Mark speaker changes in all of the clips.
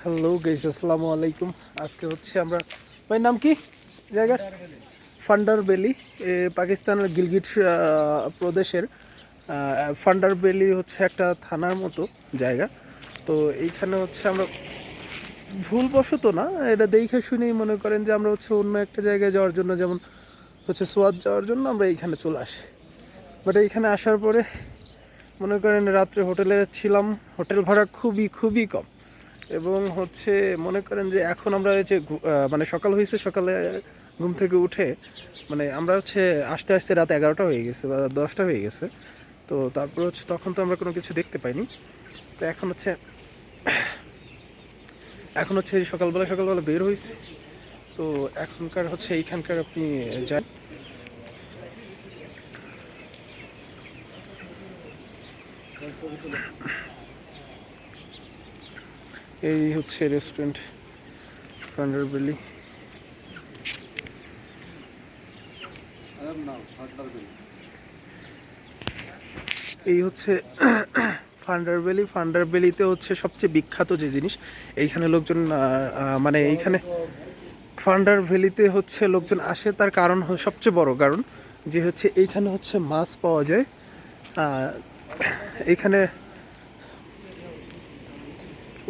Speaker 1: Hello guys, আসসালামু আলাইকুম। আজকে হচ্ছে আমরা ভাই নাম কি জায়গা? ফান্ডার ভ্যালি। পাকিস্তানের গিলগিট প্রদেশের ফান্ডার ভ্যালি হচ্ছে একটা থানার মতো জায়গা। তো এইখানে হচ্ছে আমরা ভুলবশত না, এটা দেখে শুনেই মনে করেন যে আমরা হচ্ছে অন্য একটা জায়গায় যাওয়ার জন্য, যেমন হচ্ছে সোয়াত যাওয়ার জন্য আমরা এইখানে চলে আসি। বাট এইখানে আসার পরে মনে করেন রাত্রে হোটেলে ছিলাম, হোটেল ভাড়া খুবই খুবই কম। এবং হচ্ছে মনে করেন যে এখন আমরা যে মানে সকাল হয়েছে, সকালে ঘুম থেকে উঠে মানে আমরা হচ্ছে আস্তে আস্তে রাত 11টা হয়ে গেছে বা 10টা হয়ে গেছে। তো তারপর হচ্ছে তখন তো আমরা কোনো কিছু দেখতে পাইনি। তো এখন হচ্ছে সকালবেলা সকালবেলা বের হয়েছে। তো এখনকার হচ্ছে এইখানকার আপনি যান, এই হচ্ছে রেস্টুরেন্ট ফান্ডারবেলি। এই হচ্ছে ফান্ডারবেলি। ফান্ডারবেলিতে হচ্ছে সবচেয়ে বিখ্যাত যে জিনিস, এইখানে লোকজন মানে এইখানে ফান্ডার ভ্যালিতে হচ্ছে লোকজন আসে, তার কারণ সবচেয়ে বড় কারণ যে হচ্ছে এইখানে হচ্ছে মাছ পাওয়া যায়। আহ, এইখানে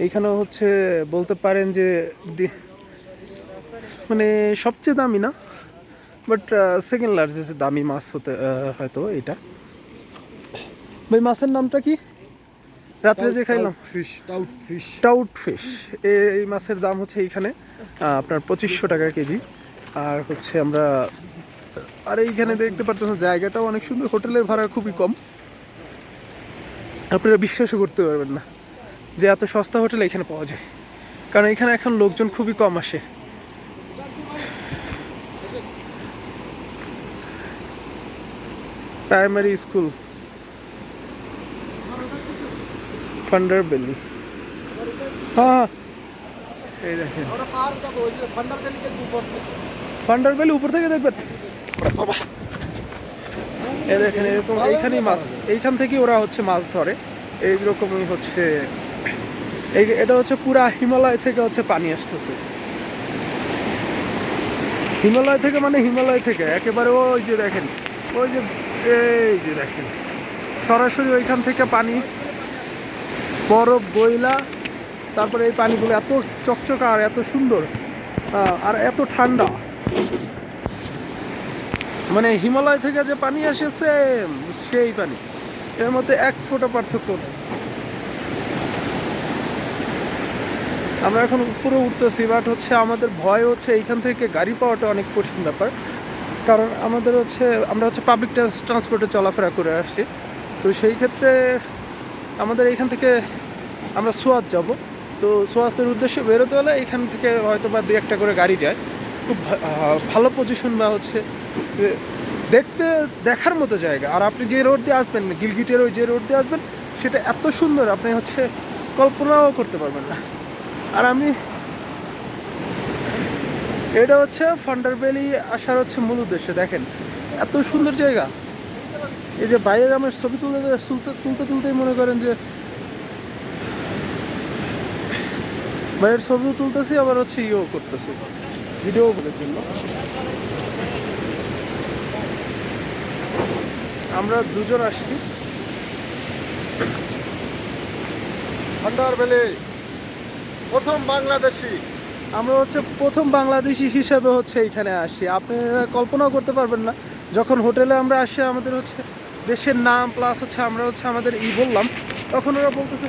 Speaker 1: এইখানে হচ্ছে বলতে পারেন যে মানে সবচেয়ে দামি না, বাট সেকেন্ড লার্জেস্ট দামি মাছ হতে হয়তো এটা। ভাই মাছের নামটা কি? রাত্রে যে খাইলাম টাউট ফিশ। এই মাছের দাম হচ্ছে এইখানে আপনার 2500 টাকা কেজি। আর হচ্ছে আমরা আর এইখানে দেখতে পাচ্ছেন জায়গাটাও অনেক সুন্দর, হোটেলের ভাড়া খুবই কম। আপনারা বিশ্বাসও করতে পারবেন না যে এত সস্তা হোটেল এখানে পাওয়া যায়, কারণ এখানে এখন লোকজন খুবই কম আসে। প্রাইমারি স্কুল ফান্ডার ভ্যালি। হ্যাঁ, এই দেখেন ফান্ডার ভ্যালি উপর থেকে দেখবেন। এই দেখেন এরকম এইখানেই মাছ, এইখান থেকে ওরা হচ্ছে মাছ ধরে। এইরকমই হচ্ছে এটা হচ্ছে পুরা হিমালয় থেকে হচ্ছে পানি আসতেছে। হিমালয় থেকে মানে হিমালয় থেকে একেবারে ওই যে দেখেন, ওই যে এই যে দেখেন সরাসরি ওইখান থেকে পানি, বরফ বইলা তারপরে এই পানিগুলো এত চকচকা আর এত সুন্দর আর এত ঠান্ডা। মানে হিমালয় থেকে যে পানি আসে সেম সেই পানি, এর মধ্যে এক ফোঁটা পার্থক্য নেই। আমরা এখন উপরে উঠতেছি, বাট হচ্ছে আমাদের ভয় হচ্ছে এইখান থেকে গাড়ি পাওয়াটা অনেক কঠিন ব্যাপার, কারণ আমাদের হচ্ছে আমরা হচ্ছে পাবলিক ট্রান্সপোর্টে চলাফেরা করে আসছি। তো সেই ক্ষেত্রে আমাদের এইখান থেকে আমরা সোয়াত যাব। তো সোয়াতের উদ্দেশ্যে বেরোতে হলে এইখান থেকে হয়তো বা 2-1টা করে গাড়ি যায়। খুব ভালো পজিশন বা হচ্ছে দেখতে দেখার মতো জায়গা। আর আপনি যে রোড দিয়ে আসবেন, গিলগিটের ওই যে রোড দিয়ে আসবেন, সেটা এত সুন্দর আপনি হচ্ছে কল্পনাও করতে পারবেন না। আর এটা হচ্ছে ফান্ডার ভ্যালি আসার হচ্ছে মূল উদ্দেশ্য। দেখেন এত সুন্দর জায়গা। এই যে বাইরের আমার ছবি তুলতে তুলতেই মনে করেন যে বাইরের ছবিও তুলতেছি, আবার হচ্ছে ইয়েও করতেছি, ভিডিও করার জন্য। আমরা দুজন আসছি
Speaker 2: ফান্ডার ভ্যালি প্রথম বাংলাদেশি।
Speaker 1: আমরা হচ্ছে প্রথম বাংলাদেশি হিসেবে হচ্ছে এইখানে আসছি। আপনারা কল্পনাও করতে পারবেন না, যখন হোটেলে আমরা আসি আমাদের হচ্ছে দেশের নাম প্লাস হচ্ছে আমরা হচ্ছে আমাদের বললাম, তখন ওরা বলতেছে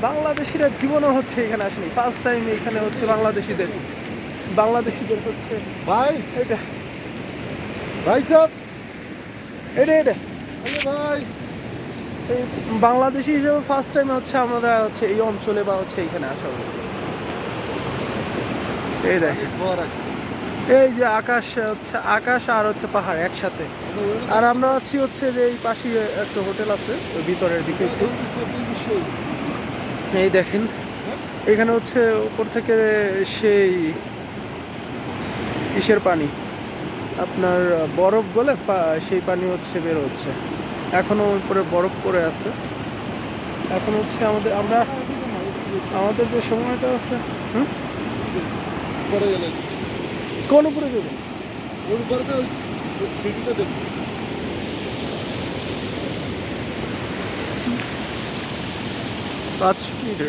Speaker 1: বাংলাদেশিরা জীবনও হচ্ছে এখানে আসেনি, ফার্স্ট টাইম এখানে হচ্ছে বাংলাদেশিদের হচ্ছে
Speaker 2: ভাই
Speaker 1: এটা
Speaker 2: ভাই সাহেব,
Speaker 1: এটা এটা
Speaker 2: আরে ভাই
Speaker 1: এই বাংলাদেশি হিসেবে ফার্স্ট টাইম হচ্ছে আমরা হচ্ছে এই অঞ্চলে বা হচ্ছে এইখানে আসা হয়েছে। এই দেখেন এই যে আকাশ, হচ্ছে আকাশ আর হচ্ছে পাহাড় একসাথে। আর আমরা আছি হচ্ছে যে এই পাশে একটা হোটেল আছে ওই ভিতরের দিকে একটু। এই দেখেন এখানে হচ্ছে উপর থেকে সেই ইসের পানি, আপনার বরফ বলে সেই পানি হচ্ছে বের হচ্ছে। এখনো উপরে বরফ পড়ে আছে। এখন হচ্ছে আমরা আমাদের যে সময়টা আছে, হুম,
Speaker 2: পরে গেলে
Speaker 1: কোন উপরে যাবেন?
Speaker 2: ওর উপরে তো সিটিটা দেখবো।
Speaker 1: 5 মিনিট